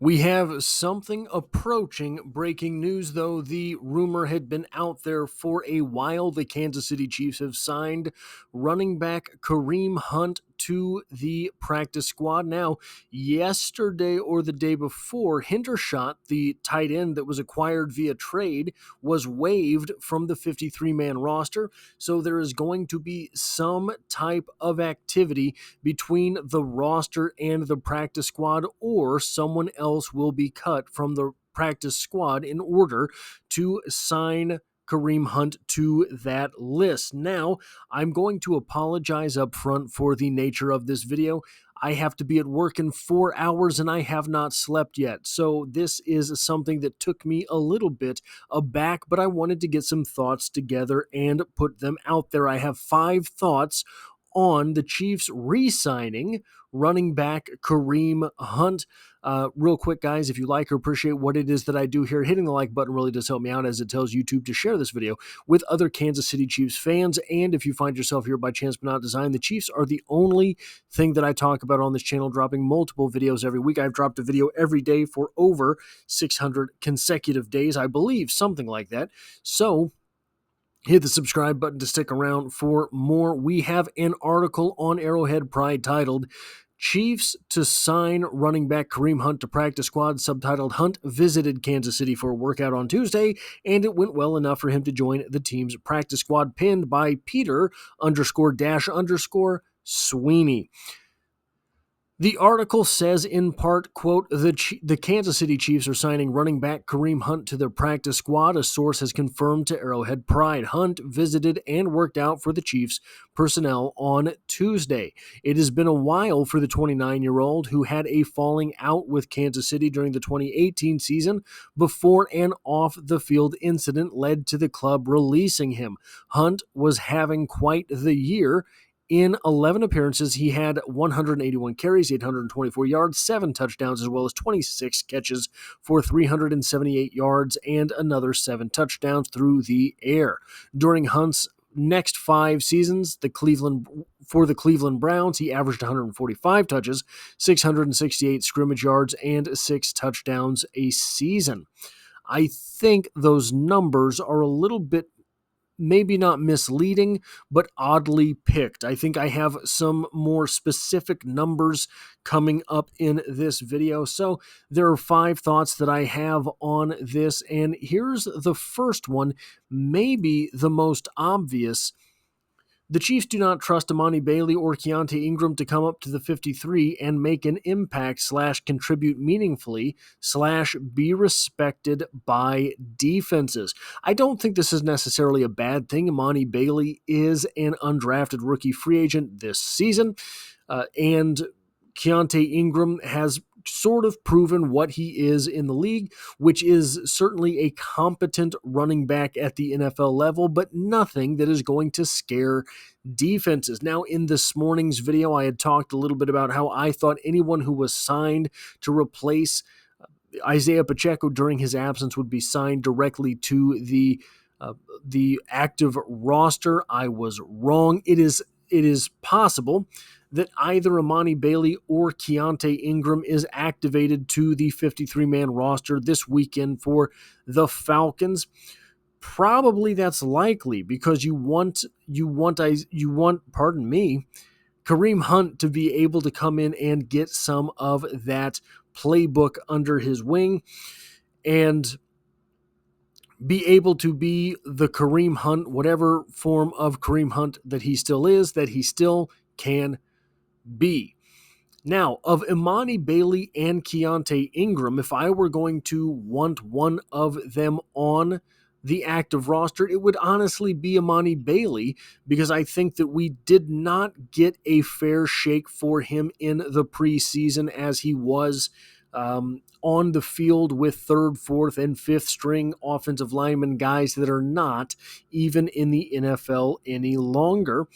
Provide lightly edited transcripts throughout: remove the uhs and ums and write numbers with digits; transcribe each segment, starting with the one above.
We have something approaching breaking news, though the rumor had been out there for a while. The Kansas City Chiefs have signed running back Kareem Hunt to the practice squad. Now, yesterday or the day before, Hendershot, the tight end that was acquired via trade, was waived from the 53-man roster. So there is going to be some type of activity between the roster and the practice squad, or someone else will be cut from the practice squad in order to sign Kareem Hunt to that list. Now, I'm going to apologize up front for the nature of this video. I have to be at work in 4 hours and I have not slept yet. So this is something that took me a little bit aback, but I wanted to get some thoughts together and put them out there. I have 5 thoughts on the Chiefs re-signing running back Kareem Hunt. Real quick, guys, if you like or appreciate what it is that I do here, hitting the like button really does help me out, as it tells YouTube to share this video with other Kansas City Chiefs fans. And if you find yourself here by chance but not design, the Chiefs are the only thing that I talk about on this channel, dropping multiple videos every week. I've dropped a video every day for over 600 consecutive days, I believe, something like that. So hit the subscribe button to stick around for more. We have an article on Arrowhead Pride titled Chiefs to sign running back Kareem Hunt to practice squad, subtitled Hunt visited Kansas City for a workout on Tuesday, and it went well enough for him to join the team's practice squad, pinned by Peter_Sweeney. The article says in part, quote, the Kansas City Chiefs are signing running back Kareem Hunt to their practice squad. A source has confirmed to Arrowhead Pride. Hunt visited and worked out for the Chiefs personnel on Tuesday. It has been a while for the 29-year-old, who had a falling out with Kansas City during the 2018 season before an off-the-field incident led to the club releasing him. Hunt was having quite the year. In 11 appearances, he had 181 carries, 824 yards, 7 touchdowns, as well as 26 catches for 378 yards and another 7 touchdowns through the air. During Hunt's next 5 seasons, for the Cleveland Browns, he averaged 145 touches, 668 scrimmage yards, and 6 touchdowns a season. I think those numbers are a little bit, maybe not misleading, but oddly picked. I think I have some more specific numbers coming up in this video. So there are 5 thoughts that I have on this, and here's the first one, maybe the most obvious. The Chiefs do not trust Amani Bailey or Keontae Ingram to come up to the 53 and make an impact / contribute meaningfully / be respected by defenses. I don't think this is necessarily a bad thing. Amani Bailey is an undrafted rookie free agent this season, and Keontae Ingram has sort of proven what he is in the league, which is certainly a competent running back at the NFL level, but nothing that is going to scare defenses. Now, in this morning's video, I had talked a little bit about how I thought anyone who was signed to replace Isaiah Pacheco during his absence would be signed directly to the active roster. I was wrong. It is possible that either Amani Bailey or Keontae Ingram is activated to the 53-man roster this weekend for the Falcons. Probably that's likely because you want Kareem Hunt to be able to come in and get some of that playbook under his wing and be able to be the Kareem Hunt, whatever form of Kareem Hunt that he still is, that he still can be. Now, of Imani Bailey and Keontae Ingram, if I were going to want one of them on the active roster, it would honestly be Imani Bailey, because I think that we did not get a fair shake for him in the preseason, as he was on the field with 3rd, 4th, and 5th string offensive linemen, guys that are not even in the NFL any longer.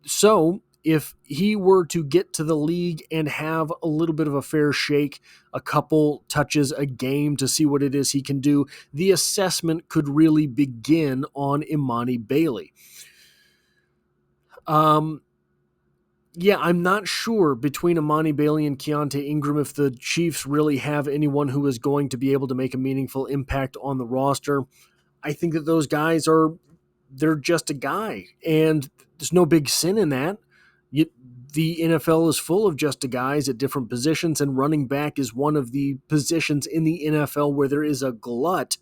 So if he were to get to the league and have a little bit of a fair shake, a couple touches a game to see what it is he can do, the assessment could really begin on Imani Bailey. Yeah, I'm not sure between Amani Bailey and Keontae Ingram if the Chiefs really have anyone who is going to be able to make a meaningful impact on the roster. I think that those guys they're just a guy, and there's no big sin in that. The NFL is full of just a guys at different positions, and running back is one of the positions in the NFL where there is a glut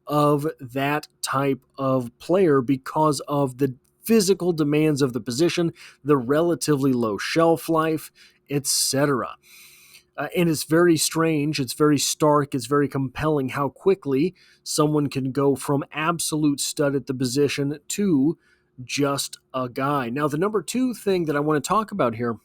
of that type of player because of the physical demands of the position, the relatively low shelf life, etc. And it's very strange, it's very stark, it's very compelling how quickly someone can go from absolute stud at the position to just a guy. Now, the number two thing that I want to talk about here,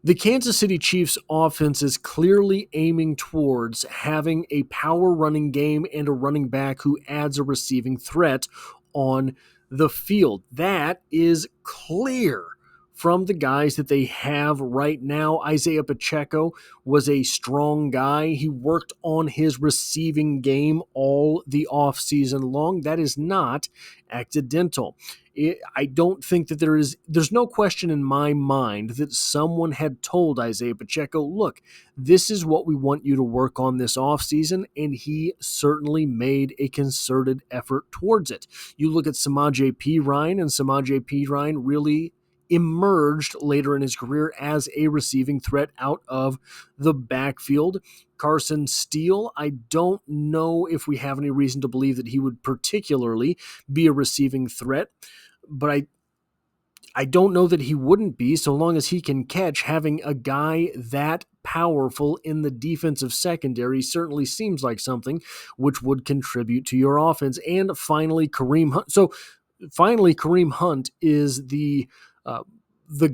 the Kansas City Chiefs offense is clearly aiming towards having a power running game and a running back who adds a receiving threat on the field. That is clear from the guys that they have right now. Isaiah Pacheco was a strong guy. He worked on his receiving game all the offseason long. That is not accidental. I don't think that there's no question in my mind that someone had told Isaiah Pacheco, look, this is what we want you to work on this offseason, and he certainly made a concerted effort towards it. You look at Samaje Perine, and Samaje Perine really emerged later in his career as a receiving threat out of the backfield. Carson Steele, I don't know if we have any reason to believe that he would particularly be a receiving threat, but I don't know that he wouldn't be, so long as he can catch. Having a guy that powerful in the defensive secondary certainly seems like something which would contribute to your offense. And finally, Kareem Hunt. So finally, Kareem Hunt is the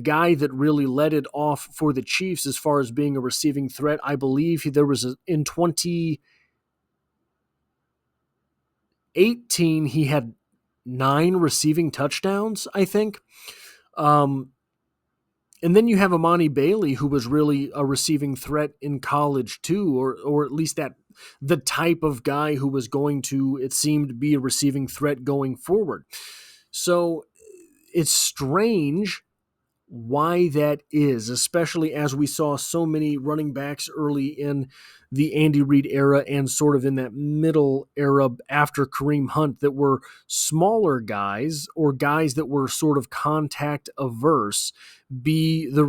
guy that really led it off for the Chiefs as far as being a receiving threat. I believe there was in 2018 he had 9 receiving touchdowns, I think. And then you have Amani Bailey, who was really a receiving threat in college too, or at least that the type of guy who was going to, it seemed, be a receiving threat going forward. So it's strange why that is, especially as we saw so many running backs early in the Andy Reid era and sort of in that middle era after Kareem Hunt that were smaller guys or guys that were sort of contact averse be the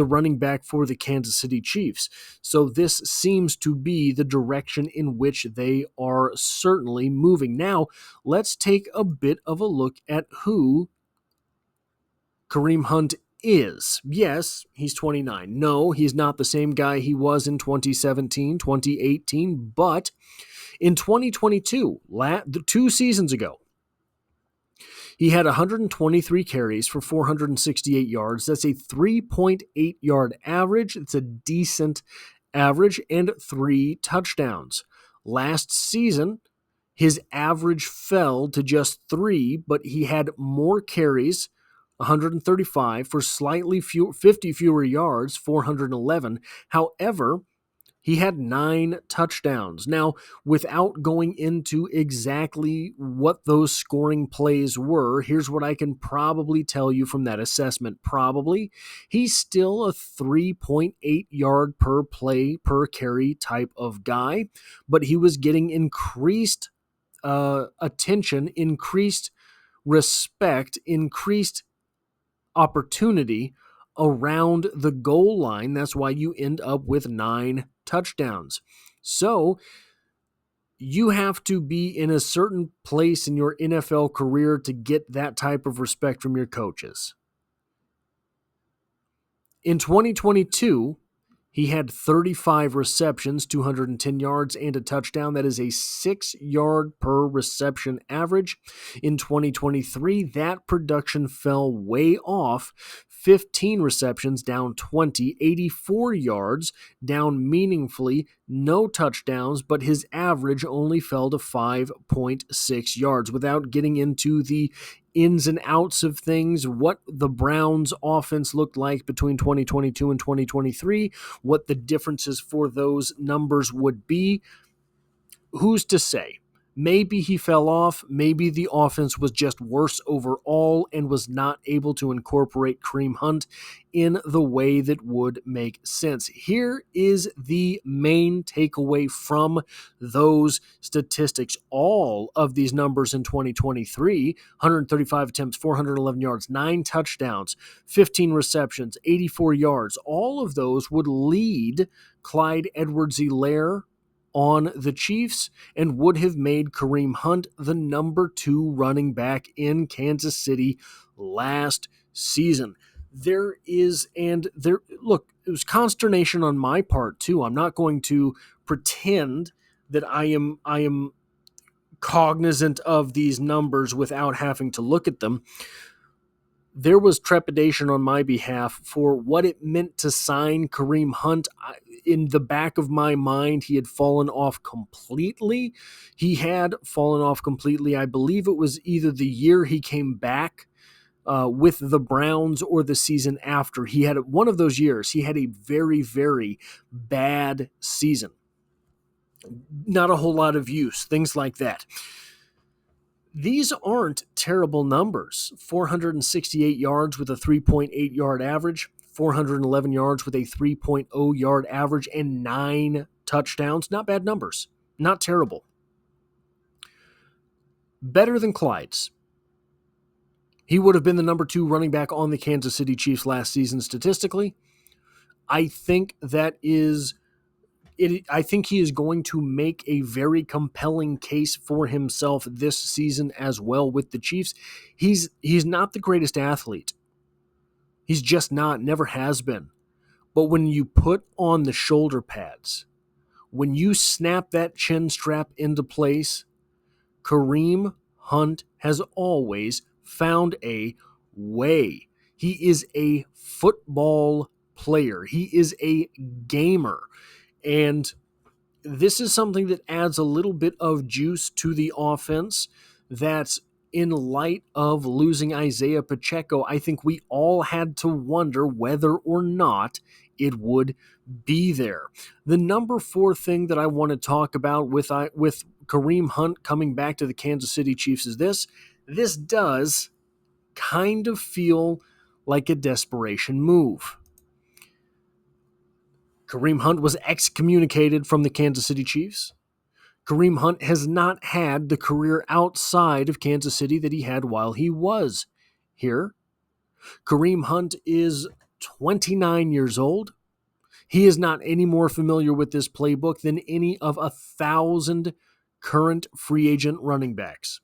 running back for the Kansas City Chiefs. So this seems to be the direction in which they are certainly moving. Now, let's take a bit of a look at who Kareem Hunt is. Yes, he's 29. No, he's not the same guy he was in 2017, 2018, but in 2022, 2 seasons ago, he had 123 carries for 468 yards. That's a 3.8 yard average. It's a decent average, and 3 touchdowns. Last season, his average fell to just 3, but he had more carries, 135 for slightly 50 fewer yards, 411. However, he had 9 touchdowns. Now, without going into exactly what those scoring plays were, here's what I can probably tell you from that assessment. Probably, he's still a 3.8 yard per play, per carry type of guy, but he was getting increased attention, increased respect, increased opportunity around the goal line. That's why you end up with 9 touchdowns. So you have to be in a certain place in your NFL career to get that type of respect from your coaches. In 2022, he had 35 receptions, 210 yards, and a touchdown. That is a 6 yard per reception average. In 2023, that production fell way off. 15 receptions, down 20, 84 yards, down meaningfully, no touchdowns, but his average only fell to 5.6 yards. Without getting into the ins and outs of things, what the Browns offense looked like between 2022 and 2023, what the differences for those numbers would be, who's to say? Maybe he fell off. Maybe the offense was just worse overall and was not able to incorporate Kareem Hunt in the way that would make sense. Here is the main takeaway from those statistics. All of these numbers in 2023, 135 attempts, 411 yards, 9 touchdowns, 15 receptions, 84 yards, all of those would lead Clyde Edwards-Helaire on the Chiefs and would have made Kareem Hunt the number 2 running back in Kansas City last season. Look, it was consternation on my part too. I'm not going to pretend that I am cognizant of these numbers without having to look at them. There was trepidation on my behalf for what it meant to sign Kareem Hunt. In the back of my mind, he had fallen off completely. I believe it was either the year he came back with the Browns or the season after. He had one of those years. He had a very, very bad season. Not a whole lot of use, things like that. These aren't terrible numbers. 468 yards with a 3.8 yard average, 411 yards with a 3.0 yard average, and 9 touchdowns. Not bad numbers. Not terrible. Better than Clyde's. He would have been the number 2 running back on the Kansas City Chiefs last season statistically. I think he is going to make a very compelling case for himself this season as well with the Chiefs. He's not the greatest athlete. He's just not, never has been. But when you put on the shoulder pads, when you snap that chin strap into place, Kareem Hunt has always found a way. He is a football player. He is a gamer. And this is something that adds a little bit of juice to the offense that's in light of losing Isaiah Pacheco. I think we all had to wonder whether or not it would be there. The number 4 thing that I want to talk about with Kareem Hunt coming back to the Kansas City Chiefs is this. This does kind of feel like a desperation move. Kareem Hunt was excommunicated from the Kansas City Chiefs. Kareem Hunt has not had the career outside of Kansas City that he had while he was here. Kareem Hunt is 29 years old. He is not any more familiar with this playbook than any of 1,000 current free agent running backs.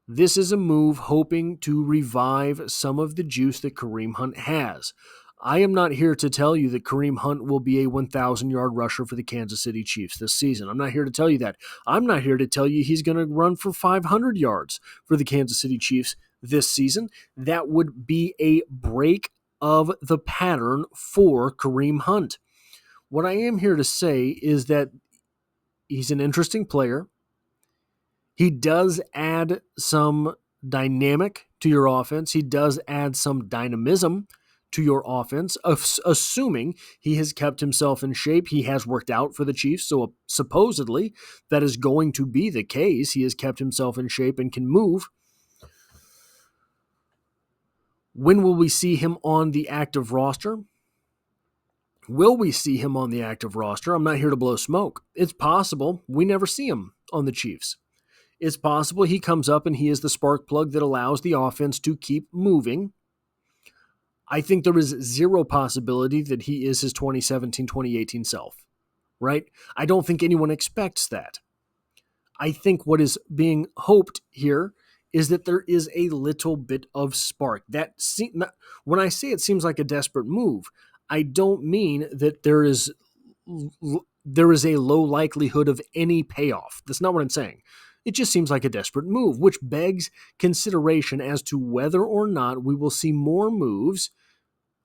This is a move hoping to revive some of the juice that Kareem Hunt has. I am not here to tell you that Kareem Hunt will be a 1,000-yard rusher for the Kansas City Chiefs this season. I'm not here to tell you that. I'm not here to tell you he's going to run for 500 yards for the Kansas City Chiefs this season. That would be a break of the pattern for Kareem Hunt. What I am here to say is that he's an interesting player. He does add some dynamic to your offense. He does add some dynamism to your offense, assuming he has kept himself in shape. He has worked out for the Chiefs, so supposedly that is going to be the case. He has kept himself in shape and can move. When will we see him on the active roster? Will we see him on the active roster? I'm not here to blow smoke. It's possible we never see him on the Chiefs. It's possible he comes up and he is the spark plug that allows the offense to keep moving. I think there is zero possibility that he is his 2017, 2018 self, right? I don't think anyone expects that. I think what is being hoped here is that there is a little bit of spark. When I say it seems like a desperate move, I don't mean that there is a low likelihood of any payoff. That's not what I'm saying. It just seems like a desperate move, which begs consideration as to whether or not we will see more moves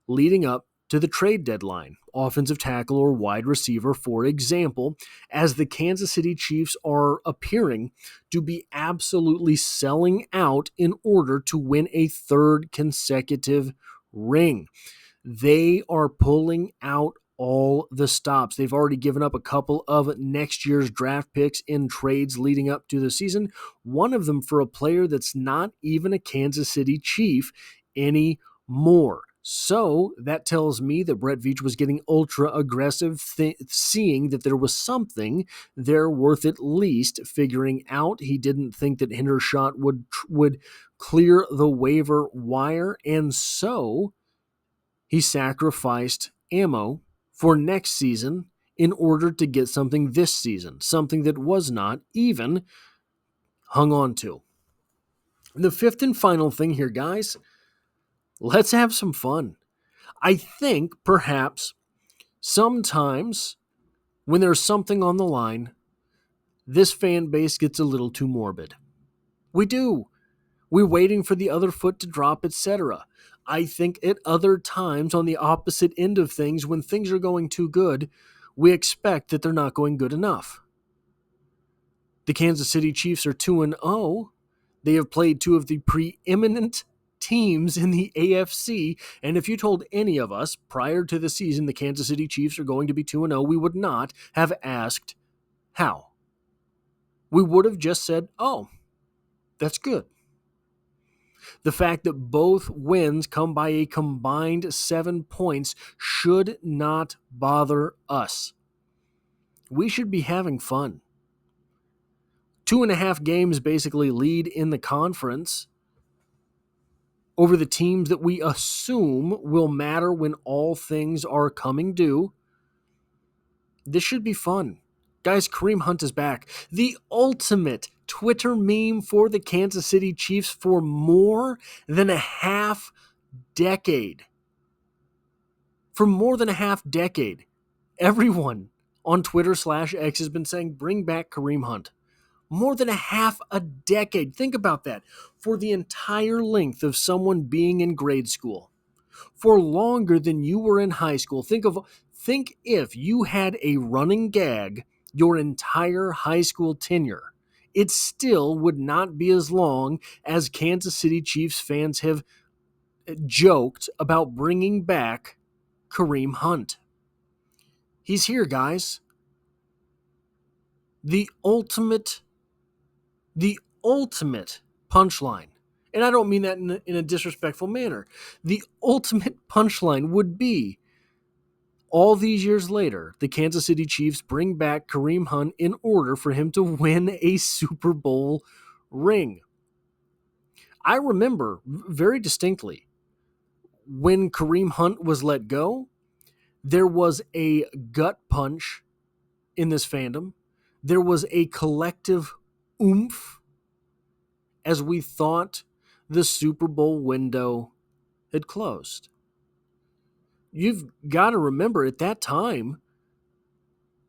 leading up to the trade deadline, offensive tackle or wide receiver, for example, as the Kansas City Chiefs are appearing to be absolutely selling out in order to win a 3rd consecutive ring. They are pulling out all the stops. They've already given up a couple of next year's draft picks in trades leading up to the season, one of them for a player that's not even a Kansas City Chief anymore. So that tells me that Brett Veach was getting ultra aggressive, seeing that there was something there worth at least figuring out. He didn't think that Hendershot would clear the waiver wire, and so he sacrificed ammo for next season in order to get something this season, something that was not even hung on to. The fifth and final thing here, guys, let's have some fun. I think perhaps sometimes when there's something on the line, this fan base gets a little too morbid. We do. We're waiting for the other foot to drop, etc. I think at other times, on the opposite end of things, when things are going too good, we expect that they're not going good enough. The Kansas City Chiefs are 2-0. They have played two of the preeminent teams in the AFC, and if you told any of us prior to the season the Kansas City Chiefs are going to be 2-0, we would not have asked how. We would have just said, oh, that's good. The fact that both wins come by a combined 7 points should not bother us. We should be having fun. 2.5 games basically lead in the conference over the teams that we assume will matter when all things are coming due. This should be fun. Guys, Kareem Hunt is back. The ultimate Twitter meme for the Kansas City Chiefs for more than a half decade. For more than a half decade, everyone on Twitter/X has been saying, bring back Kareem Hunt. More than a half a decade. Think about that. For the entire length of someone being in grade school. For longer than you were in high school. Think if you had a running gag your entire high school tenure. It still would not be as long as Kansas City Chiefs fans have joked about bringing back Kareem Hunt. He's here, guys. The ultimate punchline. And I don't mean that in a disrespectful manner. The ultimate punchline would be, all these years later, the Kansas City Chiefs bring back Kareem Hunt in order for him to win a Super Bowl ring. I remember very distinctly when Kareem Hunt was let go, there was a gut punch in this fandom. There was a collective oomph as we thought the Super Bowl window had closed. You've got to remember, at that time,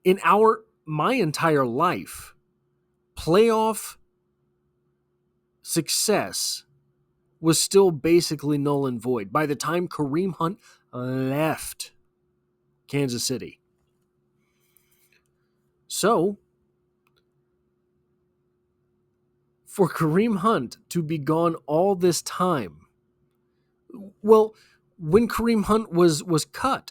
in my entire life, playoff success was still basically null and void by the time Kareem Hunt left Kansas City. So, for Kareem Hunt to be gone all this time, well, when Kareem Hunt was wcut,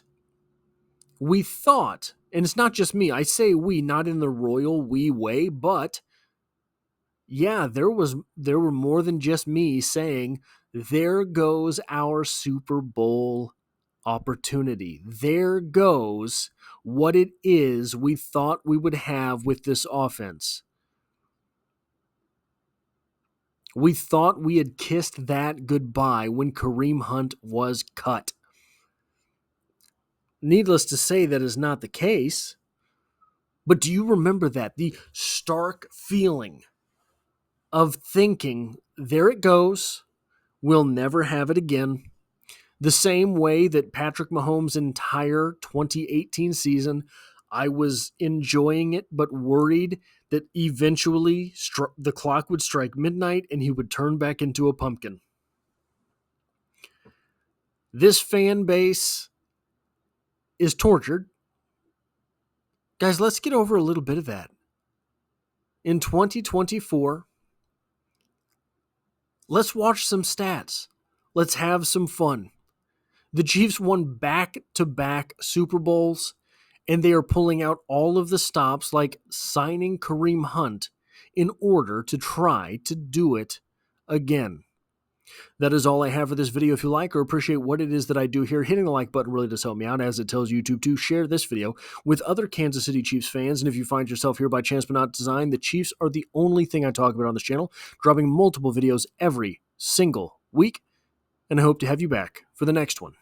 we thought, and it's not just me, I say we, not in the royal we way, but yeah, there were more than just me saying, there goes our Super Bowl opportunity. There goes what it is we thought we would have with this offense. We thought we had kissed that goodbye when Kareem Hunt was cut. Needless to say, that is not the case. But do you remember that? The stark feeling of thinking, there it goes, we'll never have it again. The same way that Patrick Mahomes' entire 2018 season, I was enjoying it, but worried that eventually the clock would strike midnight and he would turn back into a pumpkin. This fan base is tortured. Guys, let's get over a little bit of that. In 2024, let's watch some stats. Let's have some fun. The Chiefs won back-to-back Super Bowls, and they are pulling out all of the stops, like signing Kareem Hunt, in order to try to do it again. That is all I have for this video. If you like or appreciate what it is that I do here, hitting the like button really does help me out, as it tells YouTube to share this video with other Kansas City Chiefs fans. And if you find yourself here by chance but not design, the Chiefs are the only thing I talk about on this channel, dropping multiple videos every single week. And I hope to have you back for the next one.